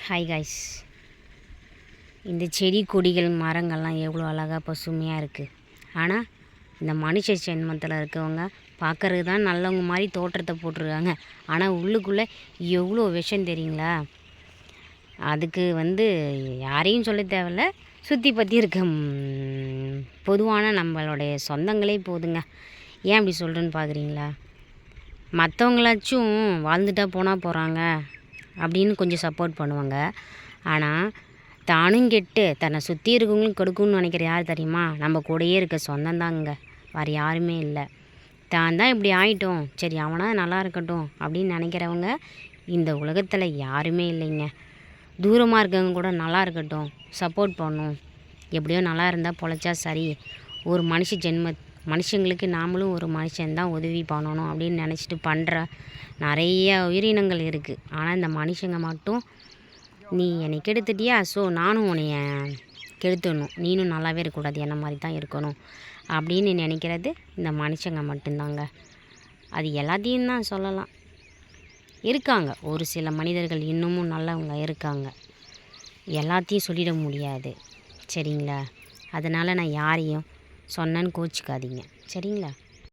Hi guys, இந்த செடி கொடிகள் மரங்கள்லாம் எவ்வளோ அழகாக பசுமையாக இருக்குது. ஆனால் இந்த மனுஷ ஜென்மத்தில் இருக்கவங்க பார்க்கறது தான் நல்லவங்க மாதிரி தோற்றத்தை போட்டிருக்காங்க. ஆனால் உள்ளுக்குள்ளே எவ்வளோ விஷம் தெரியுங்களா? அதுக்கு யாரையும் சொல்ல தேவையில்ல, சுற்றி பற்றி இருக்க பொதுவான நம்மளுடைய சொந்தங்களே போதுங்க. ஏன் அப்படி சொல்கிறேன்னு பார்க்குறீங்களா? மற்றவங்களாச்சும் வாழ்ந்துட்டா போனால் போகிறாங்க அப்படின்னு கொஞ்சம் சப்போர்ட் பண்ணுவாங்க. ஆனால் தானும் கெட்டு தன்னை சுற்றி இருக்கவங்களும் கொடுக்குன்னு நினைக்கிற யார் தெரியுமா? நம்ம கூடயே இருக்க சொந்தந்தாங்க, வேறு யாருமே இல்லை. தான் தான் இப்படி ஆகிட்டோம், சரி அவனா நல்லா இருக்கட்டும் அப்படின்னு நினைக்கிறவங்க இந்த உலகத்தில் யாருமே இல்லைங்க. தூரமாக இருக்கவங்க கூட நல்லா இருக்கட்டும், சப்போர்ட் பண்ணும், எப்படியோ நல்லா இருந்தால் பொழைச்சா சரி. ஒரு மனுஷங்களுக்கு நாமளும் ஒரு மனுஷன்தான் உதவி பண்ணணும் அப்படின்னு நினச்சிட்டு பண்ணுற நிறைய உயிரினங்கள் இருக்குது. ஆனால் இந்த மனுஷங்க மட்டும் நீ என்னை கெடுத்துட்டியா, ஸோ நானும் உன்னைய கெடுத்துடணும், நீனும் நல்லாவே இருக்கக்கூடாது, என்ன மாதிரி தான் இருக்கணும் அப்படின்னு நினைக்கிறது இந்த மனுஷங்க மட்டும்தாங்க. அது எல்லாத்தையும் தான் சொல்லலாம். இருக்காங்க ஒரு சில மனிதர்கள் இன்னமும் நல்லவங்க இருக்காங்க, எல்லாத்தையும் சொல்லிட முடியாது சரிங்களா? அதனால் நான் யாரையும் சொன்னேன்னு கோச்சிக்காதீங்க சரிங்களா?